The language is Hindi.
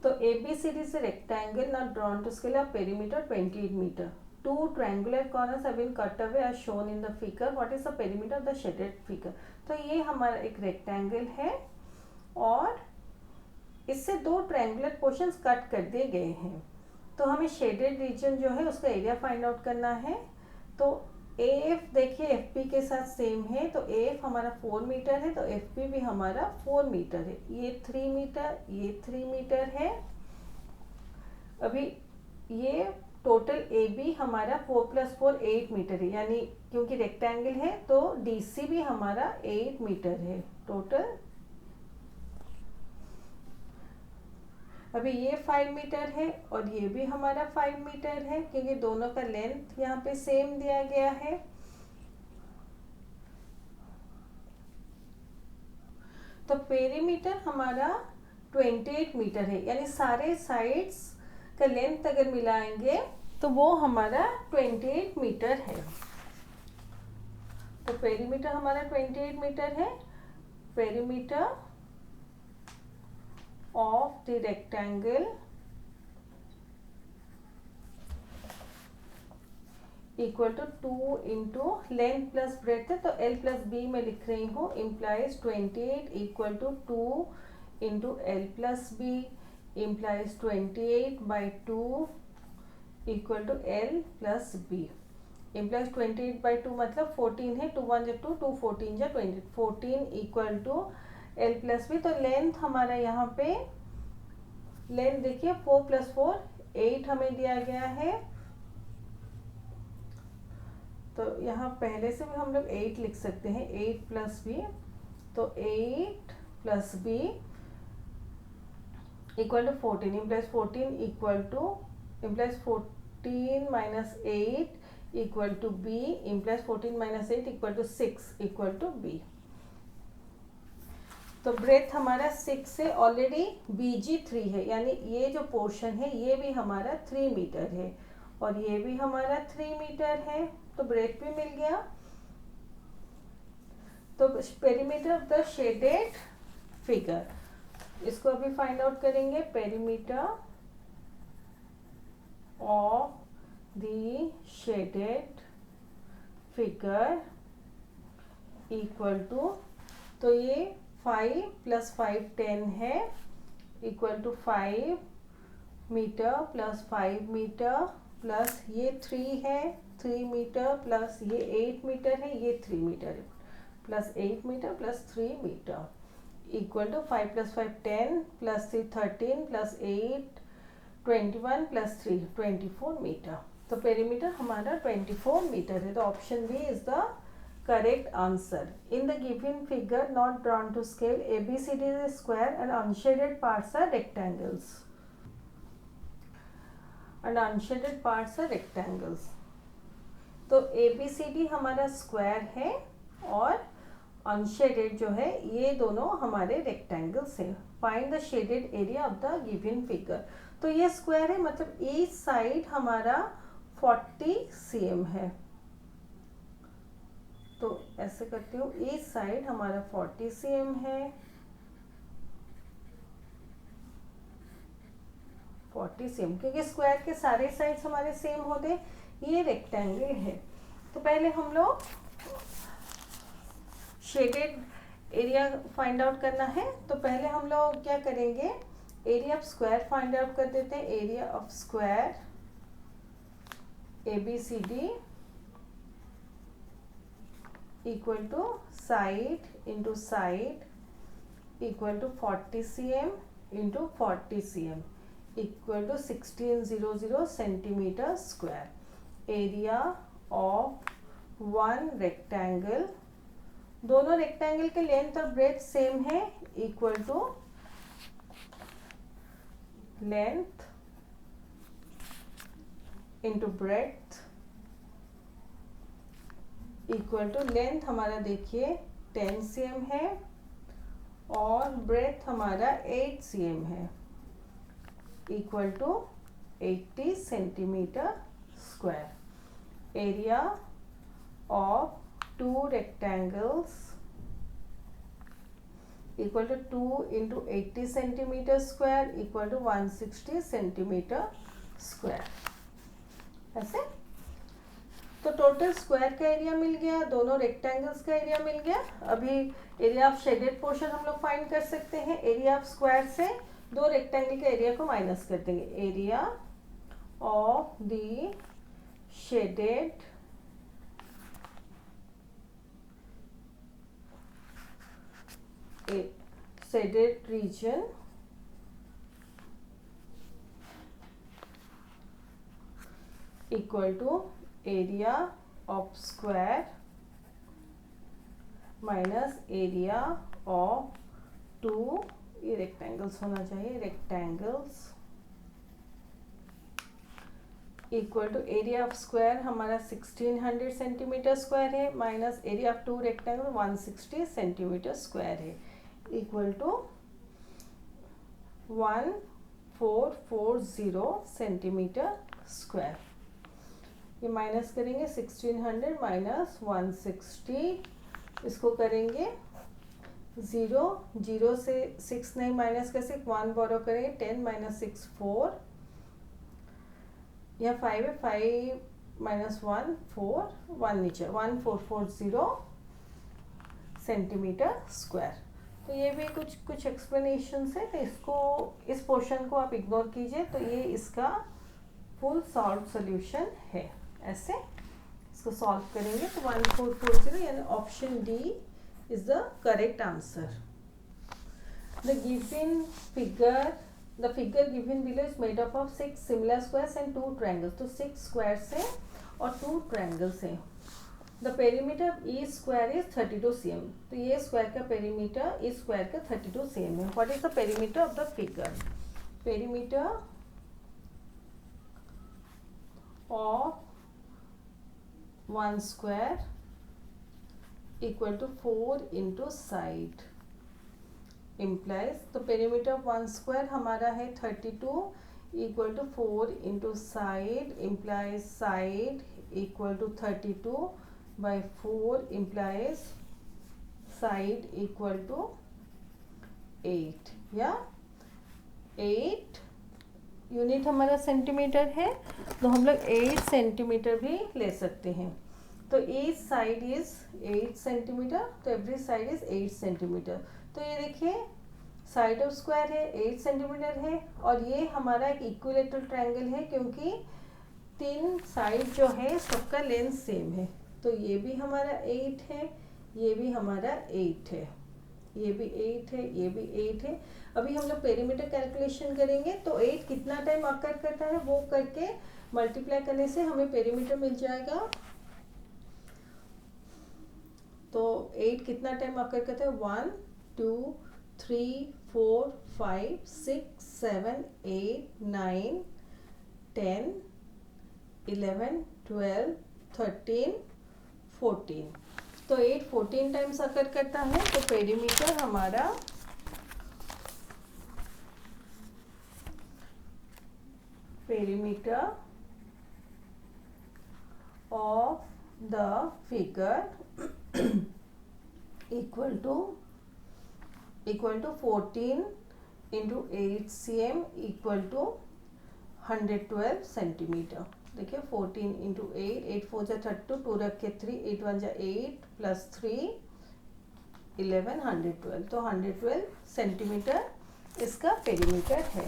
तो ABCD is a rectangle not drawn to scale of perimeter 28 meter. Two triangular corners have been cut away as shown in the figure. What is the perimeter of the shaded figure? तो ये हमारा एक रेक्टेंगल है और इससे दो ट्रायंगुलर पोर्शंस कट कर दिए गए हैं। तो हमें शेडेड रीजन जो है उसका एरिया फाइंड आउट करना है। तो AF देखिए FP के साथ सेम है, तो AF हमारा 4 मीटर है, तो FP भी हमारा 4 मीटर है। ये 3 मीटर, ये 3 मीटर है। अभी ये टोटल AB हमारा 4 + 4 8 मीटर है, यानी क्योंकि रेक्टेंगल है तो DC भी हमारा 8 मीटर है टोटल। अभी ये 5 मीटर है और ये भी हमारा 5 मीटर है, क्योंकि दोनों का लेंथ यहाँ पे सेम दिया गया है। तो पेरीमीटर हमारा 28 मीटर है, यानी सारे साइड्स का लेंथ अगर मिलाएंगे तो वो हमारा 28 मीटर है। तो पेरीमीटर हमारा 28 मीटर है। Perimeter of the rectangle equal to 2 into length plus breadth है, तो L plus B में लिख रही हूँ, implies 28 equal to 2 into L plus B implies 28 by 2 equal to L plus B implies 28 by 2 मतलब 14 है, 2 1 जा 2, 2 14 जा 20, 14 equal to L plus B। तो लेंथ हमारा यहाँ पे लेंथ देखिए 4 + 4 8 हमें दिया गया है। तो यहाँ पहले से भी हम लोग 8 लिख सकते हैं, 8 + B, तो 8 + B equal to 14 implies 14 equal to implies 14 minus 8 equal to B implies 14 minus 8 equal to 6 equal to B। तो ब्रेथ हमारा 6 से ऑलरेडी BG 3 है, यानी ये जो पोर्शन है ये भी हमारा 3 मीटर है और ये भी हमारा 3 मीटर है, तो ब्रेथ भी मिल गया। तो perimeter of the shaded figure, इसको अभी फाइंड आउट करेंगे। Perimeter of the shaded figure equal to, तो ये 5 + 5 10 है, equal to 5 metre plus 5 metre plus ये 3 है, 3 मीटर प्लस ये 8 मीटर है, ये 3 मीटर है, plus 8 metre plus 3 metre equal to 5 + 5 10 plus 3 13 plus 8 21 plus 3 24 metre. तो पेरीमीटर हमारा 24 मीटर है। तो option B is the correct answer. In the given figure not drawn to scale, ABCD is a square and unshaded parts are rectangles. And unshaded parts are rectangles. तो ABCD हमारा स्क्वायर है और अनशेडेड जो है ये दोनों हमारे रेक्टेंगल्स हैं। Find the shaded area of the given figure. तो ये स्क्वायर है, मतलब ईच साइड हमारा 40 cm है। तो ऐसे करती हूँ, ईच साइड हमारा 40 cm है, 40 cm, क्योंकि स्क्वायर के सारे साइड्स हमारे सेम होते। ये रेक्टेंगल है। तो पहले हम लोग शेडेड एरिया फाइंड आउट करना है। तो पहले हम लोग क्या करेंगे, area of square find out कर देते हैं। Area of square ABCD equal to side into side equal to 40 cm into 40 cm equal to 1600 centimeter square. Area of one rectangle, दोनों रेक्टेंगल के लेंथ और ब्रेथ सेम है, equal to length into breadth equal to length हमारा देखिए 10 cm है और ब्रेथ हमारा 8 cm है, equal to 80 centimetre square. Area of two rectangles equal to 2 into 80 centimetre square equal to 160 centimetre square. ऐसे तो टोटल स्क्वायर का एरिया मिल गया, दोनों रेक्टेंगल्स का एरिया मिल गया। अभी एरिया ऑफ शेडेड पोर्शन हम लोग फाइंड कर सकते हैं। एरिया ऑफ स्क्वायर से दो रेक्टेंगल के एरिया को माइनस कर देंगे। Area of the shaded region equal to area of square minus area of two, ये रेक्टेंगल्स होना चाहिए, rectangles equal to area of square हमारा 1600 सेंटीमीटर स्क्वायर है minus area of two rectangle 160 centimetre square है इक्वल टू 1440 सेंटीमीटर स्क्वायर। ये माइनस करेंगे 1600 माइनस 160, इसको करेंगे 0 से 6 नहीं माइनस कर सकते, 1 बोरो करेंगे 10 माइनस 6 4, यह 5 है, 5 माइनस 1 4, 1 नीचे 1440 सेंटीमीटर स्क्वायर। तो ये भी कुछ एक्सप्लेनेशन है, तो इसको इस पोर्शन को आप इग्नोर कीजिए। तो ये इसका फुल सॉल्व सोल्यूशन है। ऐसे इसको सॉल्व करेंगे तो 1440 यानी option D is the correct answer. The figure given below is made up of 6 similar squares and 2 triangles। तो 6 squares है और 2 triangles है। The perimeter of each square is 32 cm। तो ये स्क्वायर का पेरीमीटर इस स्क्वायर का 32 cm है। What is the perimeter of the figure? Perimeter of one square equal to 4 into side implies, तो perimeter of one square हमारा है 32 equal to 4 into side implies side equal to 32 by 4 implies side equal to 8 या 8 यूनिट हमारा सेंटीमीटर है, तो हम लोग 8 सेंटीमीटर भी ले सकते हैं। तो ईच साइड इज 8 सेंटीमीटर, तो एवरी साइड इज 8 सेंटीमीटर। तो ये देखिए साइड ऑफ स्क्वायर है 8 सेंटीमीटर है और ये हमारा एक इक्विलेटरल ट्रायंगल है क्योंकि 3 साइड जो है सबका लेंथ सेम है। तो ये भी हमारा 8 है, ये भी हमारा 8 है, ये भी 8 है, ये भी 8 है। अभी हम लोग पेरीमीटर कैलकुलेशन करेंगे तो 8 कितना टाइम ऑकर करता है वो करके मल्टीप्लाई करने से हमें पेरीमीटर मिल जाएगा। तो 8 कितना टाइम ऑकर करता है 1 2 3 4 5 6 7 8 9 10 11 12 13 14। तो 8 14 टाइम्स ऑकर करता है। तो पेरीमीटर हमारा perimeter of the figure equal to 14 into 8 cm equal to 112 centimetre. देखिए 14 इंटू 8 4 जा 32 2 रख के 3 8 1 जा 8 प्लस 3 11 112। तो 112 सेंटीमीटर इसका पेरीमीटर है।